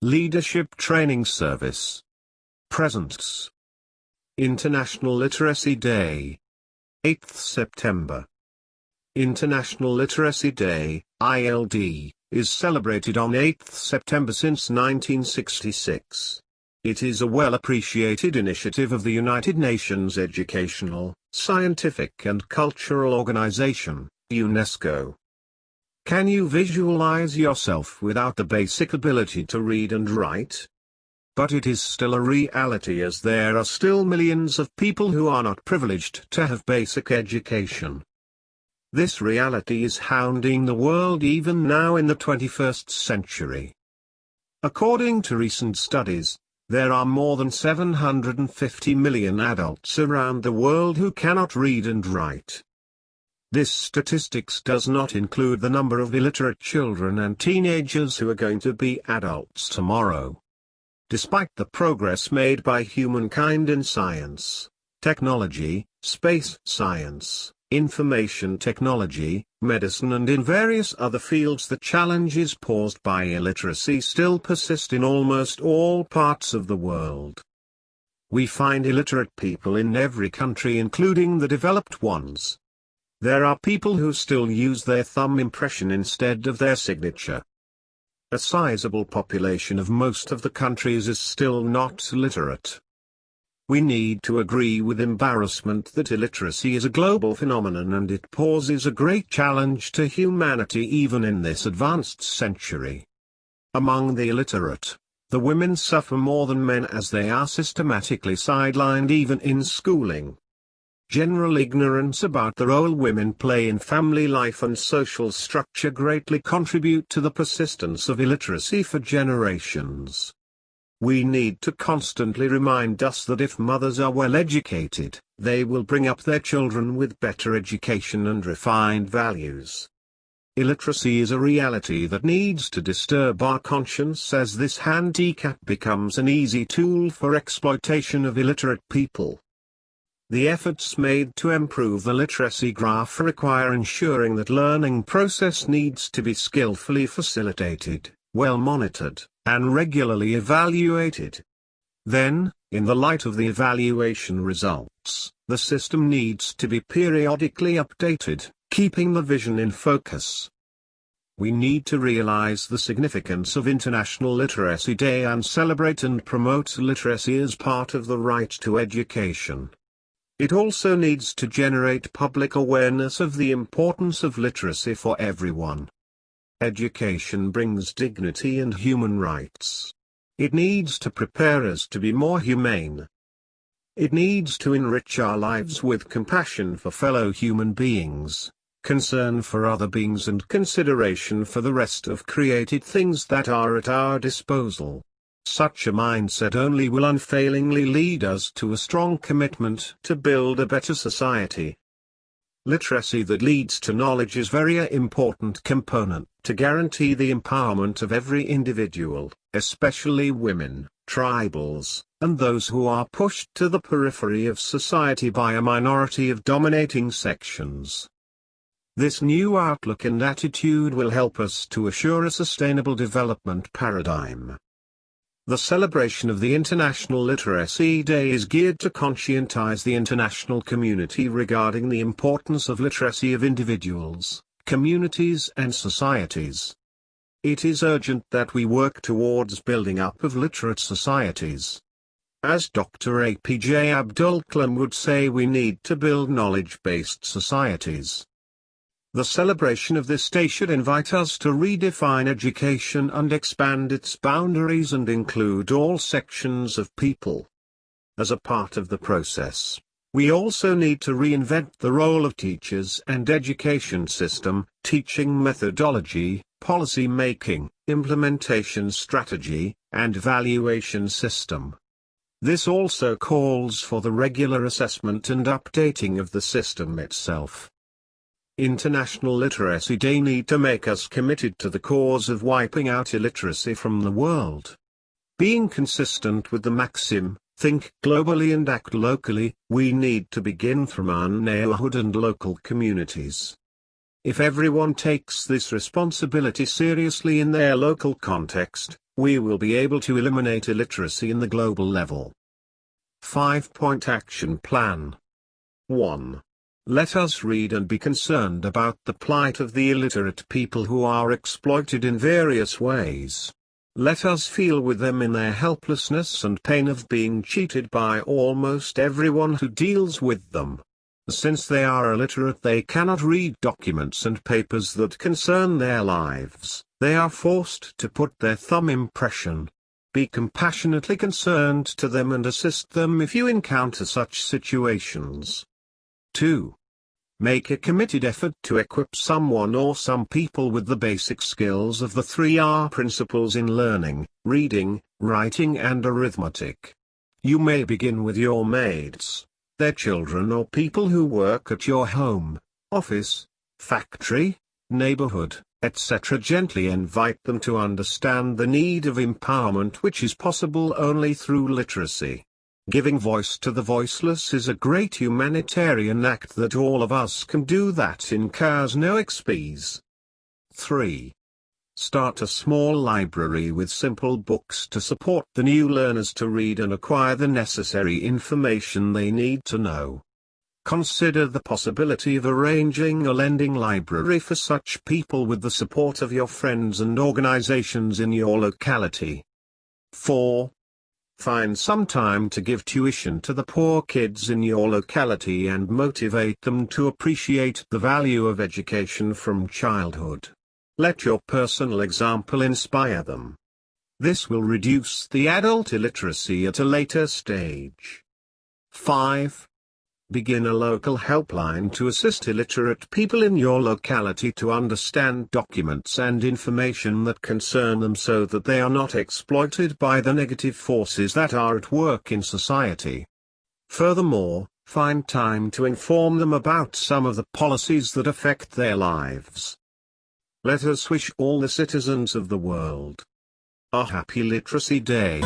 Leadership Training Service presents International Literacy Day, 8th September. International Literacy Day, ILD, is celebrated on 8th September since 1966. It is a well-appreciated initiative of the United Nations Educational, Scientific and Cultural Organization, UNESCO. Can you visualize yourself without the basic ability to read and write? But it is still a reality, as there are still millions of people who are not privileged to have basic education. This reality is hounding the world even now in the 21st century. According to recent studies, there are more than 750 million adults around the world who cannot read and write. This statistics does not include the number of illiterate children and teenagers who are going to be adults tomorrow. Despite the progress made by humankind in science, technology, space science, information technology, medicine and in various other fields, the challenges posed by illiteracy still persist in almost all parts of the world. We find illiterate people in every country, including the developed ones. There are people who still use their thumb impression instead of their signature. A sizable population of most of the countries is still not literate. We need to agree with embarrassment that illiteracy is a global phenomenon and it poses a great challenge to humanity even in this advanced century. Among the illiterate, the women suffer more than men as they are systematically sidelined even in schooling. General ignorance about the role women play in family life and social structure greatly contribute to the persistence of illiteracy for generations. We need to constantly remind us that if mothers are well educated, they will bring up their children with better education and refined values. Illiteracy is a reality that needs to disturb our conscience, as this handicap becomes an easy tool for exploitation of illiterate people. The efforts made to improve the literacy graph require ensuring that learning process needs to be skillfully facilitated, well monitored, and regularly evaluated. Then, in the light of the evaluation results, the system needs to be periodically updated, keeping the vision in focus. We need to realize the significance of International Literacy Day and celebrate and promote literacy as part of the right to education. It also needs to generate public awareness of the importance of literacy for everyone. Education brings dignity and human rights. It needs to prepare us to be more humane. It needs to enrich our lives with compassion for fellow human beings, concern for other beings and consideration for the rest of created things that are at our disposal. Such a mindset only will unfailingly lead us to a strong commitment to build a better society. Literacy that leads to knowledge is a very important component to guarantee the empowerment of every individual, especially women, tribals, and those who are pushed to the periphery of society by a minority of dominating sections. This new outlook and attitude will help us to assure a sustainable development paradigm. The celebration of the International Literacy Day is geared to conscientize the international community regarding the importance of literacy of individuals, communities and societies. It is urgent that we work towards building up of literate societies. As Dr. APJ Abdul Kalam would say, we need to build knowledge-based societies. The celebration of this day should invite us to redefine education and expand its boundaries and include all sections of people. As a part of the process, we also need to reinvent the role of teachers and education system, teaching methodology, policy making, implementation strategy, and evaluation system. This also calls for the regular assessment and updating of the system itself. International Literacy Day need to make us committed to the cause of wiping out illiteracy from the world. Being consistent with the maxim, think globally and act locally, we need to begin from our neighborhood and local communities. If everyone takes this responsibility seriously in their local context, we will be able to eliminate illiteracy in the global level. 5-point action plan. 1. Let us read and be concerned about the plight of the illiterate people who are exploited in various ways. Let us feel with them in their helplessness and pain of being cheated by almost everyone who deals with them. Since they are illiterate, they cannot read documents and papers that concern their lives. They are forced to put their thumb impression. Be compassionately concerned to them and assist them if you encounter such situations. 2. Make a committed effort to equip someone or some people with the basic skills of the 3R principles in learning, reading, writing and arithmetic. You may begin with your mates, their children or people who work at your home, office, factory, neighborhood, etc. Gently invite them to understand the need of empowerment, which is possible only through literacy. Giving voice to the voiceless is a great humanitarian act that all of us can do that incurs no expense. 3. Start a small library with simple books to support the new learners to read and acquire the necessary information they need to know. Consider the possibility of arranging a lending library for such people with the support of your friends and organizations in your locality. 4. Find some time to give tuition to the poor kids in your locality and motivate them to appreciate the value of education from childhood. Let your personal example inspire them. This will reduce the adult illiteracy at a later stage. 5. Begin a local helpline to assist illiterate people in your locality to understand documents and information that concern them so that they are not exploited by the negative forces that are at work in society. Furthermore, find time to inform them about some of the policies that affect their lives. Let us wish all the citizens of the world a happy Literacy Day.